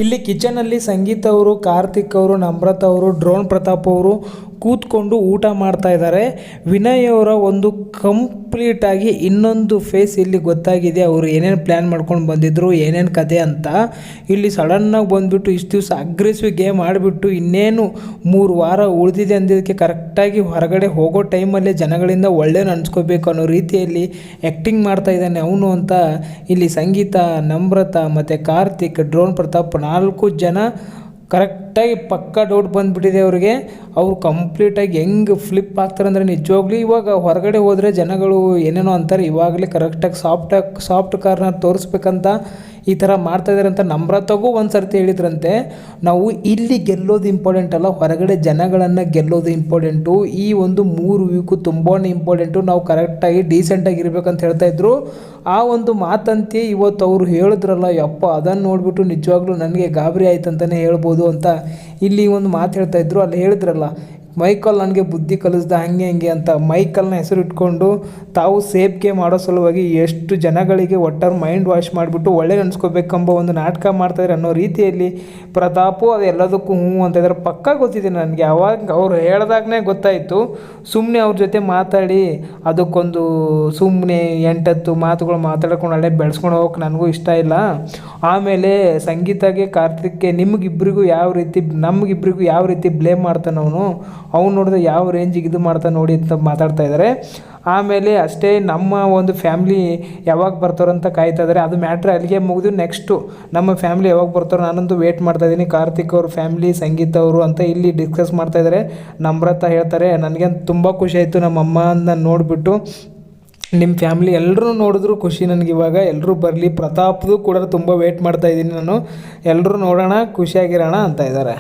ಇಲ್ಲಿ ಕಿಚನಲ್ಲಿ ಸಂಗೀತ ಅವರು, ಕಾರ್ತಿಕ್ ಅವರು, ನಮ್ರತಾ ಅವರು, ಡ್ರೋನ್ ಪ್ರತಾಪ್ ಅವರು ಕೂತ್ಕೊಂಡು ಊಟ ಮಾಡ್ತಾ ಇದ್ದಾರೆ. ವಿನಯ್ ಅವರ ಒಂದು ಕಂಪ್ಲೀಟಾಗಿ ಇನ್ನೊಂದು ಫೇಸ್ ಇಲ್ಲಿ ಗೊತ್ತಾಗಿದೆ. ಅವರು ಏನೇನು ಪ್ಲ್ಯಾನ್ ಮಾಡ್ಕೊಂಡು ಬಂದಿದ್ರು, ಏನೇನು ಕತೆ ಅಂತ. ಇಲ್ಲಿ ಸಡನ್ನಾಗಿ ಬಂದುಬಿಟ್ಟು ಇಷ್ಟು ದಿವಸ ಅಗ್ರೆಸಿವ್ ಗೇಮ್ ಆಡಿಬಿಟ್ಟು ಇನ್ನೇನು 3 ವಾರ ಉಳಿದಿದೆ ಅಂದಿದ್ದಕ್ಕೆ ಕರೆಕ್ಟಾಗಿ ಹೊರಗಡೆ ಹೋಗೋ ಟೈಮಲ್ಲೇ ಜನಗಳಿಂದ ಒಳ್ಳೆಯ ಅನ್ಸ್ಕೋಬೇಕು ಅನ್ನೋ ರೀತಿಯಲ್ಲಿ ಆ್ಯಕ್ಟಿಂಗ್ ಮಾಡ್ತಾ ಇದ್ದಾನೆ ಅವನು ಅಂತ ಇಲ್ಲಿ ಸಂಗೀತ, ನಮ್ರತಾ ಮತ್ತು ಕಾರ್ತಿಕ್, ಡ್ರೋನ್ ಪ್ರತಾಪ್ 4 ಜನ ಕರೆಕ್ಟಾಗಿ ಪಕ್ಕಾ ಡೌಟ್ ಬಂದುಬಿಟ್ಟಿದೆ ಅವ್ರಿಗೆ. ಅವರು ಕಂಪ್ಲೀಟಾಗಿ ಹೆಂಗೆ ಫ್ಲಿಪ್ ಆಗ್ತಾರೆ ಅಂದರೆ ನಿಜವಾಗ್ಲೂ ಇವಾಗ ಹೊರಗಡೆ ಹೋದರೆ ಜನಗಳು ಏನೇನೋ ಅಂತಾರೆ. ಇವಾಗಲೇ ಕರೆಕ್ಟಾಗಿ ಸಾಫ್ಟ್ ಕಾರ್ನ ತೋರಿಸ್ಬೇಕಂತ ಈ ಥರ ಮಾಡ್ತಾಯಿದ್ದಾರೆ ಅಂತ ನಮ್ರತಾಗೂ ಒಂದು ಸರ್ತಿ ಹೇಳಿದ್ರಂತೆ. ನಾವು ಇಲ್ಲಿ ಗೆಲ್ಲೋದು ಇಂಪಾರ್ಟೆಂಟ್ ಅಲ್ಲ, ಹೊರಗಡೆ ಜನಗಳನ್ನು ಗೆಲ್ಲೋದು ಇಂಪಾರ್ಟೆಂಟು. ಈ ಒಂದು 3 ವೀಕು ತುಂಬಾ ಇಂಪಾರ್ಟೆಂಟು. ನಾವು ಕರೆಕ್ಟಾಗಿ ಡೀಸೆಂಟಾಗಿ ಇರಬೇಕಂತ ಹೇಳ್ತಾಯಿದ್ರು. ಆ ಒಂದು ಮಾತಂತೆ ಇವತ್ತು ಅವರು ಹೇಳಿದ್ರಲ್ಲ, ಯಪ್ಪ ಅದನ್ನು ನೋಡಿಬಿಟ್ಟು ನಿಜವಾಗ್ಲೂ ನನಗೆ ಗಾಬರಿ ಆಯ್ತು ಅಂತಲೇ ಹೇಳ್ಬೋದು ಅಂತ ಇಲ್ಲಿ ಒಂದು ಮಾತು ಹೇಳ್ತಾಯಿದ್ರು. ಅಲ್ಲಿ ಹೇಳಿದ್ರಲ್ಲ, ಮೈಕಲ್ ನನಗೆ ಬುದ್ಧಿ ಕಲಿಸ್ದ ಹಂಗೆ ಅಂತ ಮೈಕಲ್ನ ಹೆಸರು ಇಟ್ಕೊಂಡು ತಾವು ಸೇಫ್ಗೆ ಮಾಡೋ ಸಲುವಾಗಿ ಎಷ್ಟು ಜನಗಳಿಗೆ ಒಟ್ಟಾರೆ ಮೈಂಡ್ ವಾಶ್ ಮಾಡಿಬಿಟ್ಟು ಒಳ್ಳೆ ನೆನೆಸ್ಕೋಬೇಕೆಂಬ ಒಂದು ನಾಟಕ ಮಾಡ್ತಾಯಿದ್ದಾರೆ ಅನ್ನೋ ರೀತಿಯಲ್ಲಿ ಪ್ರತಾಪು ಅದು ಎಲ್ಲದಕ್ಕೂ ಹ್ಞೂ ಅಂತ ಇದ್ದಾರೆ. ಪಕ್ಕ ಗೊತ್ತಿದೆ ನನಗೆ, ಅವಾಗ ಅವ್ರು ಹೇಳ್ದಾಗನೇ ಗೊತ್ತಾಯಿತು. ಸುಮ್ಮನೆ ಅವ್ರ ಜೊತೆ ಮಾತಾಡಿ ಅದಕ್ಕೊಂದು ಸುಮ್ಮನೆ 8 ಮಾತುಗಳು ಮಾತಾಡ್ಕೊಂಡು ಅಲ್ಲೇ ಬೆಳೆಸ್ಕೊಂಡು ಹೋಗೋಕೆ ನನಗೂ ಇಷ್ಟ ಇಲ್ಲ. ಆಮೇಲೆ ಸಂಗೀತಗೆ, ಕಾರ್ತಿಕ್ಗೆ ನಮಗಿಬ್ಬರಿಗೂ ಯಾವ ರೀತಿ ಬ್ಲೇಮ್ ಮಾಡ್ತಾನೆ ಅವ್ನು ನೋಡಿದ್ರೆ ಯಾವ ರೇಂಜಿಗೆ ಇದು ಮಾಡ್ತಾನೆ ನೋಡಿ ಅಂತ ಮಾತಾಡ್ತಾ ಇದ್ದಾರೆ. ಆಮೇಲೆ ಅಷ್ಟೇ ನಮ್ಮ ಒಂದು ಫ್ಯಾಮ್ಲಿ ಯಾವಾಗ ಬರ್ತಾರೋ ಅಂತ ಕಾಯ್ತಾ ಇದ್ದಾರೆ. ಅದು ಮ್ಯಾಟ್ರ್ ಅಲ್ಲಿಗೆ ಮುಗಿದು ನೆಕ್ಸ್ಟು ನಮ್ಮ ಫ್ಯಾಮ್ಲಿ ಯಾವಾಗ ಬರ್ತಾರೋ ನಾನಂತೂ ವೇಟ್ ಮಾಡ್ತಾಯಿದ್ದೀನಿ. ಕಾರ್ತಿಕ್ ಅವ್ರ ಫ್ಯಾಮ್ಲಿ, ಸಂಗೀತ ಅವರು ಅಂತ ಇಲ್ಲಿ ಡಿಸ್ಕಸ್ ಮಾಡ್ತಾಯಿದ್ದಾರೆ. ನಮ್ರತಾ ಹೇಳ್ತಾರೆ, ನನಗೆ ತುಂಬ ಖುಷಿ ಆಯಿತು ನಮ್ಮ ಅಮ್ಮನ ನೋಡಿಬಿಟ್ಟು. ನಿಮ್ಮ ಫ್ಯಾಮ್ಲಿ ಎಲ್ಲರೂ ನೋಡಿದ್ರು ಖುಷಿ ನನಗಿವಾಗ. ಎಲ್ಲರೂ ಬರಲಿ, ಪ್ರತಾಪ್ದು ಕೂಡ ತುಂಬ ವೇಟ್ ಮಾಡ್ತಾಯಿದ್ದೀನಿ ನಾನು. ಎಲ್ಲರೂ ನೋಡೋಣ, ಖುಷಿಯಾಗಿರೋಣ ಅಂತ ಇದ್ದಾರೆ.